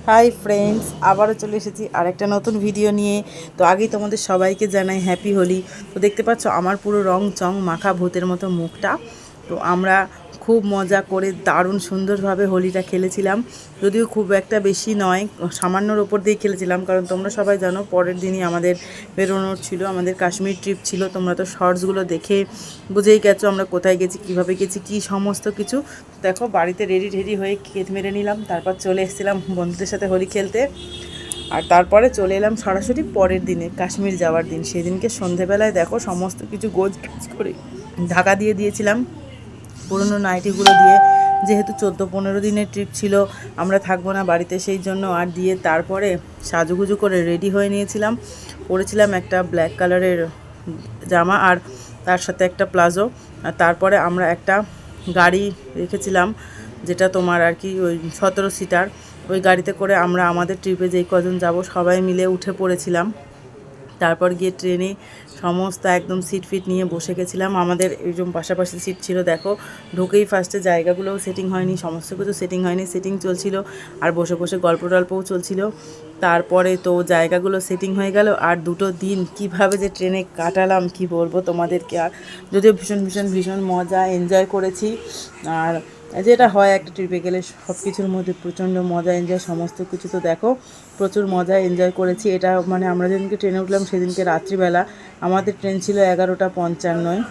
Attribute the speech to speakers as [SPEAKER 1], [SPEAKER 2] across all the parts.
[SPEAKER 1] Hi friends, আবারও চলে এসেছি আরেকটা নতুন ভিডিও নিয়ে। তো আগেই তোমাদের সবাইকে জানাই হ্যাপি হোলি। তো দেখতে পাচ্ছ আমার পুরো রং চং মাখা ভূতের মতো মুখটা। তো আমরা খুব মজা করে দারুণ সুন্দরভাবে হোলিটা খেলেছিলাম, যদিও খুব একটা বেশি নয়, সামান্যর ওপর দিয়ে খেলেছিলাম। কারণ তোমরা সবাই জানো পরের দিনই আমাদের বেরোনোর ছিল, আমাদের কাশ্মীর ট্রিপ ছিল। তোমরা তো শর্টসগুলো দেখে বুঝেই গেছো আমরা কোথায় গেছি, কীভাবে গেছি, কী সমস্ত কিছু। দেখো বাড়িতে রেডি হয়ে কেক মেরে নিলাম, তারপর চলে এসেছিলাম বন্ধুদের সাথে হোলি খেলতে। আর তারপরে চলে এলাম সরাসরি পরের দিনে কাশ্মীর যাওয়ার দিন। সেদিনকে সন্ধেবেলায় দেখো সমস্ত কিছু গোছ করে ঢাকা দিয়ে দিয়েছিলাম পুরনো নাইটিগুলো দিয়ে, যেহেতু 14-15 দিনের ট্রিপ ছিল, আমরা থাকবো না বাড়িতে, সেই জন্য আর দিয়ে তারপরে সাজুগুজু করে রেডি হয়ে নিয়েছিলাম। পরেছিলাম একটা ব্ল্যাক কালারের জামা আর তার সাথে একটা প্লাজো। আর তারপরে আমরা একটা গাড়ি রেখেছিলাম, যেটা তোমার আর কি ওই 17 সিটার। ওই গাড়িতে করে আমরা আমাদের ট্রিপে যেই কজন যাব সবাই মিলে উঠে পড়েছিলাম। তারপর গিয়ে ট্রেনে সমস্ত একদম সিট ফিট নিয়ে বসে গেছিলাম। আমাদের এইরকম পাশাপাশি সিট ছিল। দেখো ঢুকেই ফার্স্টে জায়গাগুলোও সেটিং হয়নি, সমস্ত কিছু সেটিং হয়নি, সেটিং চলছিল আর বসে বসে গল্প টল্পও চলছিল। তারপরে তো জায়গাগুলো সেটিং হয়ে গেল। আর দুটো দিন কিভাবে যে ট্রেনে কাটালাম কি বলবো তোমাদেরকে। আর যদিও ভীষণ মজা এনজয় করেছি। আর যেটা হয় একটা ট্রিপে গেলে সব কিছুর মধ্যে প্রচণ্ড মজা এনজয় সমস্ত কিছু। তো দেখো প্রচুর মজা এনজয় করেছি। এটা মানে আমরা যেদিনকে ট্রেনে উঠলাম সেদিনকে রাত্রিবেলা, আমাদের ট্রেন ছিল 11:55।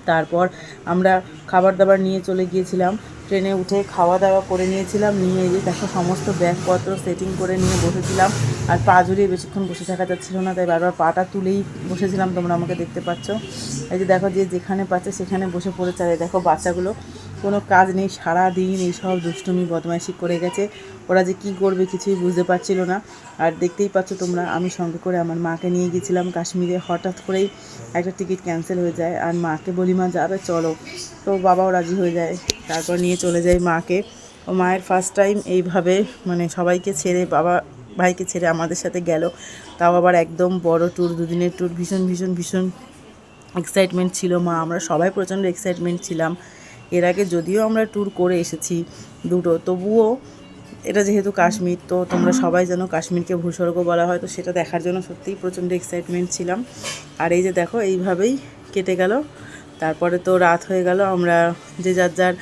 [SPEAKER 1] তারপর আমরা খাবার দাবার নিয়ে চলে গিয়েছিলাম। ট্রেনে উঠে খাওয়া দাওয়া করে নিয়েছিলাম, নিয়ে যে দেখো সমস্ত ব্যাগপত্র সেটিং করে নিয়ে বসেছিলাম। আর পা ঝুলিয়ে বেশিক্ষণ বসে থাকা যাচ্ছিল না, তাই বারবার পাটা তুলেই বসেছিলাম। তোমরা আমাকে দেখতে পাচ্ছ, এই যে দেখো যে যেখানে পাচ্ছে সেখানে বসে পড়েছে। আর দেখো বাচ্চাগুলো কোনো কাজ নেই, সারাদিন এইসব দুষ্টুমি বদমাইশি করে গেছে। ওরা যে কী করবে কিছুই বুঝতে পারছিল না। আর দেখতেই পাচ্ছ তোমরা, আমি সঙ্গে করে আমার মাকে নিয়ে গেছিলাম কাশ্মীরে। হঠাৎ করেই একটা টিকিট ক্যান্সেল হয়ে যায়, আর মাকে বলি মা যাবে চলো, তো বাবাও রাজি হয়ে যায়। তারপর নিয়ে চলে যাই মাকে। ও মায়ের ফার্স্ট টাইম এইভাবে মানে সবাইকে ছেড়ে, বাবা ভাইকে ছেড়ে আমাদের সাথে গেল, তাও আবার একদম বড় ট্যুর, দুদিনের ট্যুর। ভীষণ এক্সাইটমেন্ট ছিল মা, আমরা সবাই প্রচণ্ড এক্সাইটমেন্ট ছিলাম। এর আগে যদিও আমরা ট্যুর করে এসেছি দুটো, তবুও এটা যেহেতু কাশ্মীর, তো তোমরা সবাই জানো কাশ্মীরকে ভূস্বর্গ বলা হয়, তো সেটা দেখার জন্য সত্যিই প্রচণ্ড এক্সাইটমেন্ট ছিলাম। আর এই যে দেখো এইভাবেই কেটে গেল। তারপরে তো রাত হয়ে গেল, আমরা যে যার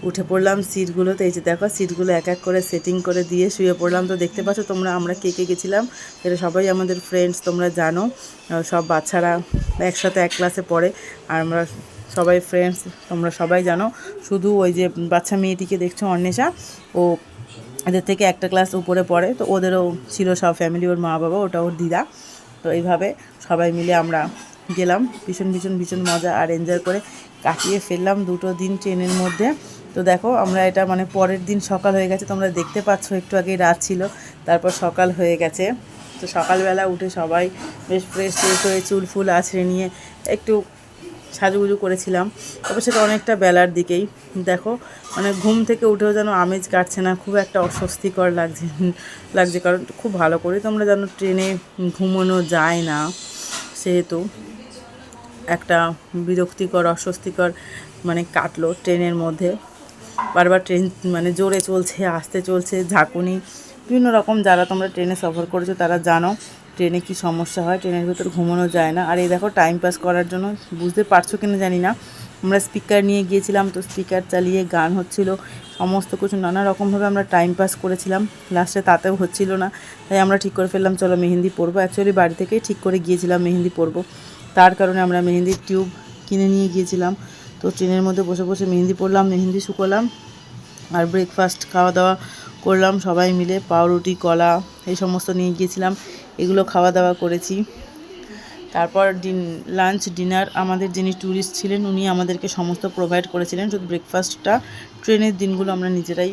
[SPEAKER 1] উঠে পড়লাম সিটগুলোতে। এই যে দেখো সিটগুলো এক এক করে সেটিং করে দিয়ে শুয়ে পড়লাম। তো দেখতে পাচ্ছ তোমরা আমরা কে গেছিলাম, এটা সবাই আমাদের ফ্রেন্ডস, তোমরা জানো। সব বাচ্চারা একসাথে এক ক্লাসে পড়ে, আর আমরা সবাই ফ্রেন্ডস, তোমরা সবাই জানো। শুধু ওই যে বাচ্চা মেয়েটিকে দেখছো অন্বেষা, ও এদের থেকে একটা ক্লাস উপরে পড়ে, তো ওদেরও ছিল সব ফ্যামিলি, ওর মা বাবা, ওটা ওর দিদা। তো এইভাবে সবাই মিলে আমরা গেলাম, ভীষণ মজা আর এনজয় করে কাটিয়ে ফেললাম দুটো দিন ট্রেনের মধ্যে। তো দেখো আমরা এটা মানে পরের দিন সকাল হয়ে গেছে, তোমরা দেখতে পাচ্ছ একটু আগেই রাত ছিল, তারপর সকাল হয়ে গেছে। তো সকালবেলা উঠে সবাই বেশ ফ্রেশ হয়ে চুল ফুল আছড়ে নিয়ে একটু সাজুগুজু করেছিলাম। তবে সেটা অনেকটা বেলার দিকেই। দেখো মানে ঘুম থেকে উঠেও যেন আমেজ কাটছে না, খুব একটা অস্বস্তিকর লাগছে কারণ খুব ভালো করে তোমরা জানো ট্রেনে ঘুমোনো যায় না, সেহেতু একটা বিরক্তিকর অস্বস্তিকর মানে কাটলো ট্রেনের মধ্যে। বারবার ট্রেন মানে জোরে চলছে, আস্তে চলছে, ঝাঁকুনি, বিভিন্ন রকম। যারা তোমরা ট্রেনে সফর করেছো তারা জানো ট্রেনে কি সমস্যা হয়, ট্রেনের ভিতর ঘুমানো যায় না। আর এই দেখো টাইম পাস করার জন্য, বুঝতে পারছো কিনা জানি না, আমরা স্পিকার নিয়ে গিয়েছিলাম, তো স্পিকার চালিয়ে গান হচ্ছিল, সমস্ত কিছু নানা রকমভাবে আমরা টাইম পাস করেছিলাম। লাস্টে তাতেও হচ্ছিল না, তাই আমরা ঠিক করে ফেললাম চলো মেহেন্দি পরবো। অ্যাকচুয়ালি বাড়ি থেকেই ঠিক করে গিয়েছিলাম মেহেন্দি পরবো, তার কারণে আমরা মেহেন্দির টিউব কিনে নিয়ে গিয়েছিলাম। তো ট্রেনের মধ্যে বসে বসে মেহেন্দি পরলাম, মেহেন্দি শুকোলাম, আর ব্রেকফাস্ট খাওয়া দাওয়া করলাম সবাই মিলে। পাউরুটি, কলা এই সমস্ত নিয়ে গিয়েছিলাম, এগুলো খাওয়া দাওয়া করেছি। তারপর লাঞ্চ ডিনার আমাদের যিনি ট্যুরিস্ট ছিলেন উনি আমাদেরকে সমস্ত প্রোভাইড করেছিলেন, শুধু ব্রেকফাস্টটা ট্রেনের দিনগুলো আমরা নিজেরাই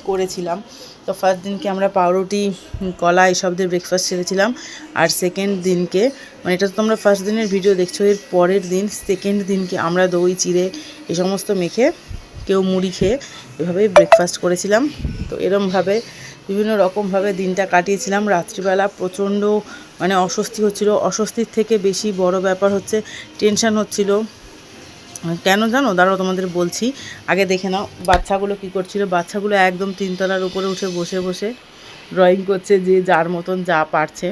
[SPEAKER 1] করেছিলাম। তো ফার্স্ট দিনকে আমরা পাউরুটি, কলা এসব দিয়ে ব্রেকফাস্ট সেরেছিলাম। আর সেকেন্ড দিনকে মানে এটা তো তোমরা ফার্স্ট দিনের ভিডিও দেখছো, এর পরের দিন সেকেন্ড দিনকে আমরা দই চিড়ে এই সমস্ত মেখে, কেউ মুড়ি খেয়ে এভাবেই ব্রেকফাস্ট করেছিলাম। তো এরমভাবে বিভিন্ন রকমভাবে দিনটা কাটিয়েছিলাম। রাত্রিবেলা প্রচণ্ড মানে অস্বস্তি হচ্ছিলো, অস্বস্তির থেকে বেশি বড় ব্যাপার হচ্ছে টেনশান হচ্ছিলো। কেন জানো, দাঁড়াও তোমাদের বলছি, আগে দেখে নাও বাচ্চাগুলো কী করছিল। বাচ্চাগুলো একদম 3 তলার উপরে উঠে বসে ড্রয়িং করছে যে যার মতন যা পারছে।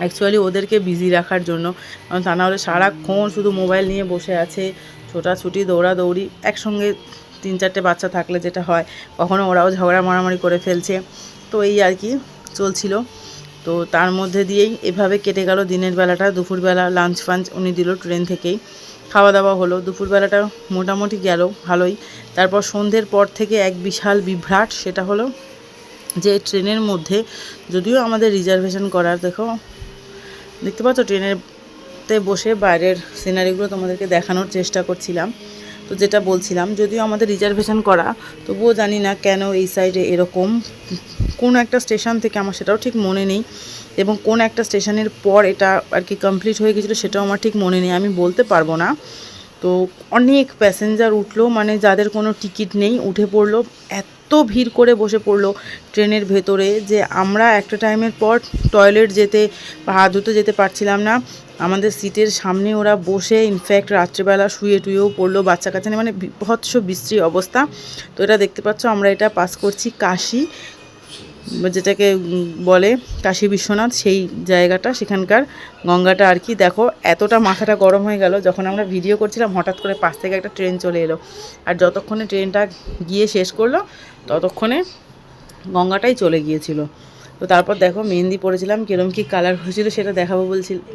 [SPEAKER 1] অ্যাকচুয়ালি ওদেরকে বিজি রাখার জন্য, কারণ তা নাহলে সারাক্ষণ শুধু মোবাইল নিয়ে বসে আছে, ছোটাছুটি দৌড়াদৌড়ি। একসঙ্গে 3-4টে বাচ্চা থাকলে যেটা হয়, কখনো ওরাও ঝগড়া মারামারি করে ফেলছে। তো এই আর কি চলছিল। তো তার মধ্যে দিয়েই এভাবে কেটে গেল দিনের বেলাটা। দুপুরবেলা লাঞ্চ ফাঞ্চ উনি দিল ট্রেন থেকেই, খাওয়া দাওয়া হলো। দুপুরবেলাটা মোটামুটি গেল ভালোই। তারপর সন্ধ্যের পর থেকে এক বিশাল বিভ্রাট, সেটা হলো যে ট্রেনের মধ্যে, যদিও আমাদের রিজার্ভেশন করার, দেখতে পাচ্ছ ট্রেনেরতে বসে বাইরের সিনারিগুলো তোমাদেরকে দেখানোর চেষ্টা করছিলাম। তো যেটা বলছিলাম, যদিও আমাদের রিজার্ভেশন করা, তবুও জানি না কেন এই সাইডে এরকম। কোন একটা স্টেশন থেকে, আমার সেটাও ঠিক মনে নেই, এবং কোন একটা স্টেশনের পর এটা আর কি কমপ্লিট হয়ে গেছিলো, সেটাও আমার ঠিক মনে নেই, আমি বলতে পারবো না। তো অনেক প্যাসেঞ্জার উঠলো, মানে যাদের কোনো টিকিট নেই উঠে পড়লো। এত ভিড় করে বসে পড়লো ট্রেনের ভেতরে যে আমরা একটা টাইমের পর টয়লেট যেতে বা হাত ধুতে যেতে পারছিলাম না। আমাদের সিটের সামনে ওরা বসে, ইনফ্যাক্ট রাত্রেবেলা শুয়ে টুয়েও পড়লো, বাচ্চা কাচ্চা নিয়ে, মানে বিভৎস বিশ্রী অবস্থা। তো এটা দেখতে পাচ্ছ, আমরা এটা পাস করছি কাশী, যেটাকে বলে কাশী বিশ্বনাথ, সেই জায়গাটা, সেখানকার গঙ্গাটা আর কি। দেখো এতটা মাথাটা গরম হয়ে গেল যখন আমরা ভিডিও করছিলাম, হঠাৎ করে পাশ থেকে একটা ট্রেন চলে এলো, আর যতক্ষণে ট্রেনটা গিয়ে শেষ করলো ততক্ষণে গঙ্গাটাই চলে গিয়েছিল। তো তারপর দেখো মেহেন্দি পরেছিলাম, কীরকম কী কালার হয়েছিল সেটা দেখাবো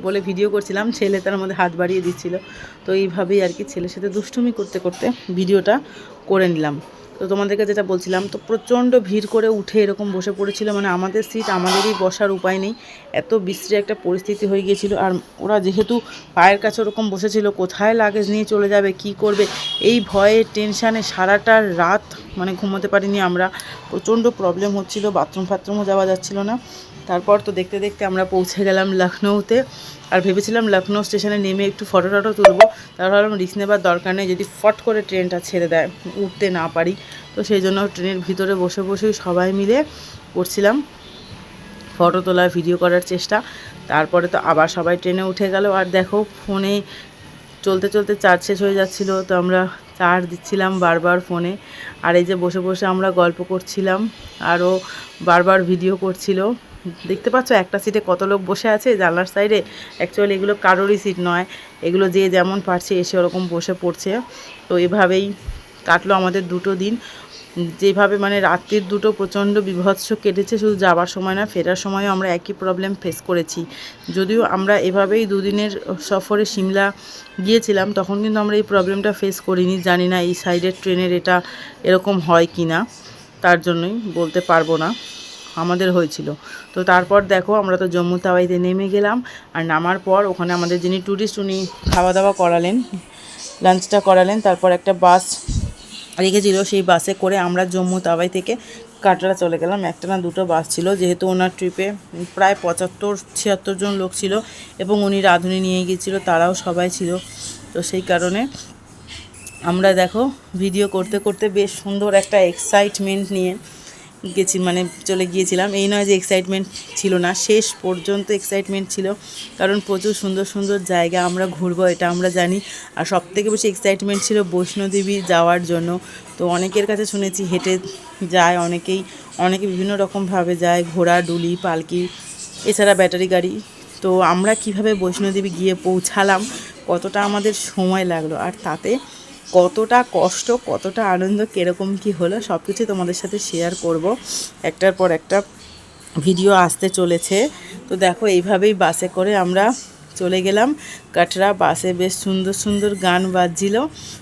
[SPEAKER 1] বলে ভিডিও করছিলাম, ছেলে তার মধ্যে হাত বাড়িয়ে দিচ্ছিল। তো এইভাবেই আর কি ছেলের সাথে দুষ্টুমি করতে করতে ভিডিওটা করে নিলাম। তো তোমাদেরকে যেটা বলছিলাম, তো প্রচণ্ড ভিড় করে উঠে এরকম বসে পড়েছিল, মানে আমাদের সিট আমাদেরই বসার উপায় নেই, এত বিশ্রী একটা পরিস্থিতি হয়ে গিয়েছিল। আর ওরা যেহেতু পায়ের কাছে ওরকম বসেছিল, কোথায় লাগেজ নিয়ে চলে যাবে, কি করবে, এই ভয়ে টেনশানে সারাটা রাত মানে ঘুমোতে পারিনি আমরা। প্রচণ্ড প্রবলেম হচ্ছিল, বাথরুমও যাওয়া যাচ্ছিল না। তারপর তো দেখতে দেখতে আমরা পৌঁছে গেলাম লখনৌতে। আর ভেবেছিলাম লখনৌ স্টেশনে নেমে একটু ফটো তুলবো, তারপর ভাবলাম রিস্ক নেবার দরকার নেই, যদি ফট করে ট্রেনটা ছেড়ে দেয়, উঠতে না পারি। তো সেই জন্য ট্রেনের ভিতরে বসে বসেই সবাই মিলে করছিলাম ফটো তোলা, ভিডিও করার চেষ্টা। তারপরে তো আবার সবাই ট্রেনে উঠে গেল। আর দেখো ফোনে চলতে চলতে চার্জ শেষ হয়ে যাচ্ছিলো, তো আমরা চার্জ দিচ্ছিলাম বারবার ফোনে। আর এই যে বসে বসে আমরা গল্প করছিলাম, আরও বারবার ভিডিও করছিল। দেখতে পাচ্ছ একটা সিটে কত লোক বসে আছে জানলার সাইডে। অ্যাকচুয়ালি এগুলো কারোরই সিট নয়, এগুলো যে যেমন পারছে এসে ওরকম বসে পড়ছে। তো এভাবেই কাটলো আমাদের 2টো দিন। যেভাবে মানে রাত্রির 2টো প্রচণ্ড বিভৎস কেটেছে, শুধু যাওয়ার সময় না, ফেরার সময়ও আমরা একই প্রবলেম ফেস করেছি। যদিও আমরা এভাবেই 2 দিনের সফরে সিমলা গিয়েছিলাম, তখন কিন্তু আমরা এই প্রবলেমটা ফেস করিনি। জানি না এই সাইডের ট্রেনের এটা এরকম হয় কি না, তার জন্যই বলতে পারবো না, আমাদের হয়েছিল। তো তারপর দেখো আমরা তো জম্মু তাওয়াইতে নেমে গেলাম। আর নামার পর ওখানে আমাদের যিনি ট্যুরিস্ট, উনি খাওয়া দাওয়া করালেন, লাঞ্চটা করালেন। তারপর একটা বাস রেখেছিল, সেই বাসে করে আমরা জম্মু তাওয়াই থেকে কাটরা চলে গেলাম। একটা না 2টো বাস ছিল, যেহেতু ওনার ট্রিপে প্রায় 75-76 জন লোক ছিল, এবং উনি রাঁধুনি নিয়ে গিয়েছিলো, তারাও সবাই ছিল। তো সেই কারণে আমরা দেখো ভিডিও করতে করতে বেশ সুন্দর একটা এক্সাইটমেন্ট নিয়ে মানে চলে গিয়েছিলাম। এই নয় যে এক্সাইটমেন্ট ছিল না, শেষ পর্যন্ত এক্সাইটমেন্ট ছিল, কারণ প্রচুর সুন্দর সুন্দর জায়গা আমরা ঘুরবো, এটা আমরা জানি। আর সবথেকে বেশি এক্সাইটমেন্ট ছিল বৈষ্ণোদেবী যাওয়ার জন্য। তো অনেকের কাছে শুনেছি হেঁটে যায়, অনেকে বিভিন্ন রকমভাবে যায়, ঘোড়া, ডুলি, পালকি, এছাড়া ব্যাটারি গাড়ি। তো আমরা কিভাবে বৈষ্ণোদেবী গিয়ে পৌঁছালাম, কতটা আমাদের সময় লাগলো, আর তাতে কতটা কষ্ট, কতটা আনন্দ, কীরকম কী হলো, সব কিছু তোমাদের সাথে শেয়ার করব। একটার পর একটা ভিডিও আসতে চলেছে। তো দেখো এইভাবেই বাসে করে আমরা চলে গেলাম কাটরা। বাসে বেশ সুন্দর সুন্দর গান বাজছিল।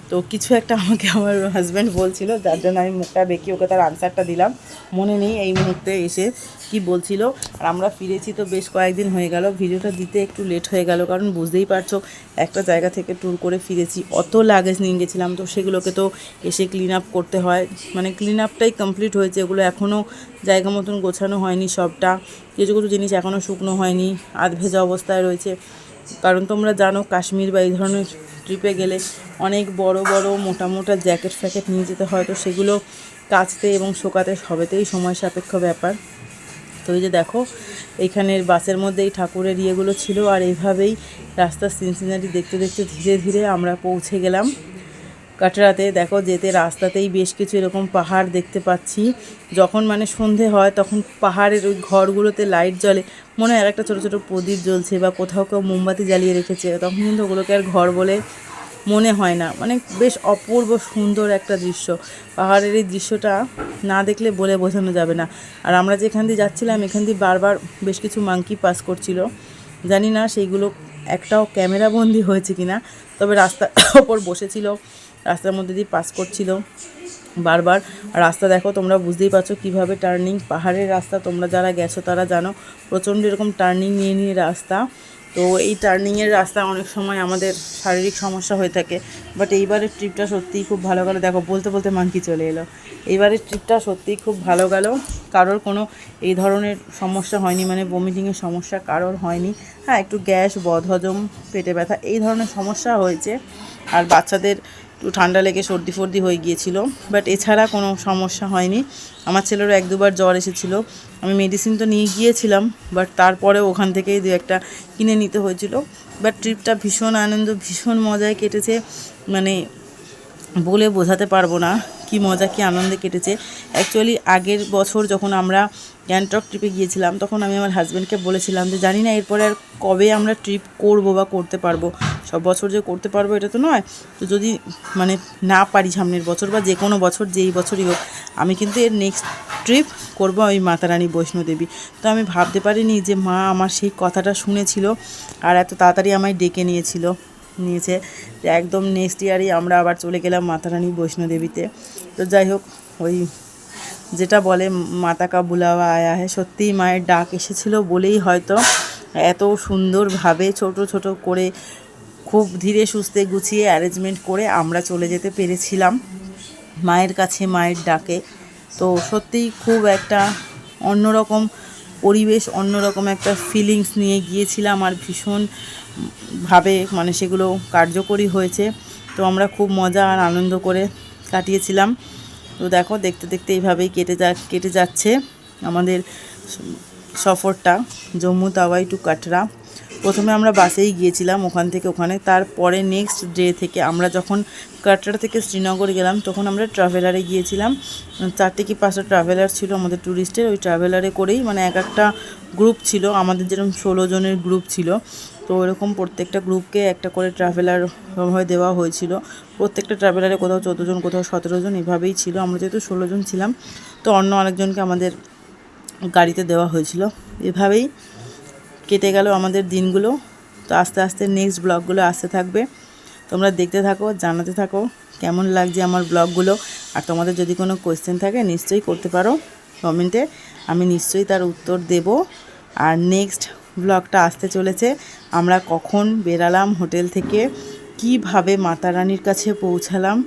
[SPEAKER 1] তো কিছু একটা আমাকে আমার হাজব্যান্ড বলছিল, যার জন্য আমি মুখটা বেঁকিয়ে ওকে তার আনসারটা দিলাম, মনে নেই এই মুহূর্তে এসে কি বলছিল। আর আমরা ফিরেছি তো বেশ কয়েকদিন হয়ে গেল, ভিডিওটা দিতে একটু লেট হয়ে গেল, কারণ বুঝতেই পারছো একটা জায়গা থেকে ট্যুর করে ফিরেছি, অত লাগেজ নিয়ে গেছিলাম, তো সেগুলোকে তো এসে ক্লিন আপ করতে হয়। মানে ক্লিন আপটাই কমপ্লিট হয়েছে, এগুলো এখনও জায়গা মতন গোছানো হয়নি সবটা, কিছু কিছু জিনিস এখনও শুকনো হয়নি, আধ ভেজা অবস্থায় রয়েছে। কারণ তোমরা জানো কাশ্মীর বা এই ধরনের ট্রিপে গেলে অনেক বড় বড় মোটা মোটা জ্যাকেট ফ্যাকেট নিয়ে যেতে হয়, তো সেগুলো কাচতে এবং শোকাতে সবেতেই সময় সাপেক্ষ ব্যাপার। তো এই যে দেখো এইখানের বাসের মধ্যে এই ঠাকুরের ইয়েগুলো ছিল, আর এইভাবেই রাস্তার সিনসিনারি দেখতে দেখতে ধীরে ধীরে আমরা পৌঁছে গেলাম কাটরাতে। দেখো যেতে রাস্তাতেই বেশ কিছু এরকম পাহাড় দেখতে পাচ্ছি। যখন মানে সন্ধে হয় তখন পাহাড়ের ওই ঘরগুলোতে লাইট জ্বলে, মনে হয় একটা ছোটো ছোটো প্রদীপ জ্বলছে বা কোথাও কেউ মোমবাতি জ্বালিয়ে রেখেছে, তখন কিন্তু ওগুলোকে আর ঘর বলে মনে হয় না। মানে বেশ অপূর্ব সুন্দর একটা দৃশ্য। পাহাড়ের এই দৃশ্যটা না দেখলে বলে বোঝানো যাবে না। আর আমরা যেখান দিয়ে যাচ্ছিলাম এখান দিয়ে বারবার বেশ কিছু মাংকি পাস করছিল, জানি না সেইগুলো একটাও ক্যামেরা বন্দি হয়েছে কিনা, তবে রাস্তার ওপর বসেছিল, রাস্তার মধ্যে দিয়ে পাস করছিল বারবার। আর রাস্তা দেখো তোমরা বুঝতেই পারছো কীভাবে টার্নিং, পাহাড়ের রাস্তা তোমরা যারা গেছো তারা জানো প্রচণ্ড এরকম টার্নিং নিয়ে নিয়ে রাস্তা। তো এই টার্নিংয়ের রাস্তা অনেক সময় আমাদের শারীরিক সমস্যা হয়ে থাকে। বাট এইবারের ট্রিপটা সত্যিই খুব ভালো গেলো। দেখো বলতে বলতে মাংকি চলে এলো। এইবারের ট্রিপটা সত্যিই খুব ভালো গেল, কারোর কোনো এই ধরনের সমস্যা হয়নি, মানে বমিটিংয়ের সমস্যা কারোর হয়নি। হ্যাঁ, একটু গ্যাস, বদহজম, পেটে ব্যথা এই ধরনের সমস্যা হয়েছে। আর বাচ্চাদের একটু ঠান্ডা লেগে সর্দি ফর্দি হয়ে গিয়েছিল, বাট এছাড়া কোনো সমস্যা হয়নি। আমার ছেলেরও 1-2বার জ্বর এসেছিলো, আমি মেডিসিন তো নিয়ে গিয়েছিলাম, বাট তারপরে ওখান থেকেই 2-1টা কিনে নিতে হয়েছিল। বাট ট্রিপটা ভীষণ আনন্দ, ভীষণ মজায় কেটেছে, মানে বলে বোঝাতে পারবো না কি মজা কি আনন্দে কেটেছে। অ্যাকচুয়ালি আগের বছর যখন আমরা গ্যাংটক ট্রিপে গিয়েছিলাম তখন আমি আমার হাজব্যান্ডকে বলেছিলাম যে জানি না এরপরে আর কবে আমরা ট্রিপ করব বা করতে পারবো, সব বছর যে করতে পারবো এটা তো নয়, তো যদি মানে না পারি সামনের বছর বা যে কোনো বছর যেই বছরই হোক, আমি কিন্তু এর নেক্সট ট্রিপ করবো ওই মাতারানী বৈষ্ণোদেবী। তো আমি ভাবতে পারিনি যে মা আমার সেই কথাটা শুনেছিল আর এত তাড়াতাড়ি আমায় ডেকে নিয়েছে যে একদম নেক্সট ইয়ারই আমরা আবার চলে গেলাম মাতারানী বৈষ্ণোদেবীতে। তো যাই হোক, ওই যেটা বলে মাতা কা বুলাওয়া আয়া হ্যাঁ, সত্যিই মায়ের ডাক এসেছিলো বলেই হয়তো এত সুন্দরভাবে ছোট ছোট করে খুব ধীরে সুস্থে গুছিয়ে অ্যারেঞ্জমেন্ট করে আমরা চলে যেতে পেরেছিলাম মায়ের কাছে, মায়ের ডাকে। তো সত্যিই খুব একটা অন্যরকম পরিবেশ, অন্যরকম একটা ফিলিংস নিয়ে গিয়েছিলাম আর ভীষণভাবে মানে সেগুলো কার্যকরী হয়েছে। তো আমরা খুব মজা আর আনন্দ করে কাটিয়েছিলাম। তো দেখো দেখতে দেখতে এইভাবেই কেটে যাচ্ছে আমাদের সফরটা, জম্মু তাওয়াই টু কাটরা। প্রথমে আমরা বাসেই গিয়েছিলাম ওখান থেকে ওখানে, তারপরে নেক্সট ডে থেকে আমরা যখন কাটরা থেকে শ্রীনগর গেলাম তখন আমরা ট্রাভেলারে গিয়েছিলাম। 4 কি 5টা ট্রাভেলার ছিল আমাদের ট্যুরিস্টের, ওই ট্রাভেলারে করেই মানে এক একটা গ্রুপ ছিল, আমাদের যেরকম 16 জনের গ্রুপ ছিল, তো এরকম প্রত্যেকটা গ্রুপকে একটা করে ট্রাভেলার ভাবে দেওয়া হয়েছিল। প্রত্যেকটা ট্রাভেলারে কোথাও 14 জন, কোথাও 17 জন, এভাবেই ছিল। আমরা যেহেতু 16 জন ছিলাম তো অন্য আরেকজনকে আমাদের গাড়িতে দেওয়া হয়েছিল। এভাবেই কেটে গেল আমাদের দিনগুলো। তো আস্তে আস্তে নেক্সট ব্লগগুলো আসতে থাকবে, তোমরা দেখতে থাকো, জানাতে থাকো কেমন লাগছে আমার ব্লগগুলো। আর তোমাদের যদি কোনো কোয়েশ্চেন থাকে নিশ্চয়ই করতে পারো কমেন্টে, আমি নিশ্চয়ই তার উত্তর দেব। আর নেক্সট ব্লগটা আসতে চলেছে, আমরা কখন বেরালাম হোটেল থেকে, কিভাবে মাতারানীর কাছে পৌঁছালাম।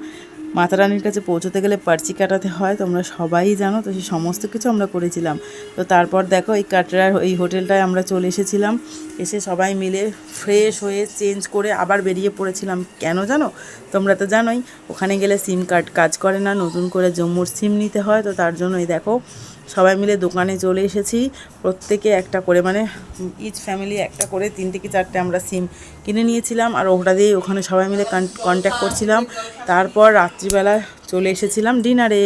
[SPEAKER 1] মাতারানীর কাছে পৌঁছতে গেলে পার্চি কাটাতে হয়, তোমরা সবাই জানো, তো সেই সমস্ত কিছু আমরা করেছিলাম। তো তারপর দেখো এই কাটরার এই হোটেলটায় আমরা চলে এসেছিলাম, এসে সবাই মিলে ফ্রেশ হয়ে চেঞ্জ করে আবার বেরিয়ে পড়েছিলাম। কেন জানো? তোমরা তো জানোই ওখানে গেলে সিম কার্ড কাজ করে না, নতুন করে জম্মুর সিম নিতে হয়। তো তার জন্যই দেখো সবাই মিলে দোকানে চলে এসেছি, প্রত্যেকে একটা করে মানে ইচ ফ্যামিলি একটা করে 3 কি 4টে আমরা সিম কিনে নিয়েছিলাম। আর ওটা দিয়েই ওখানে সবাই মিলে কন্ট্যাক্ট করছিলাম। তারপর রাত্রিবেলা চলে এসেছিলাম ডিনারে।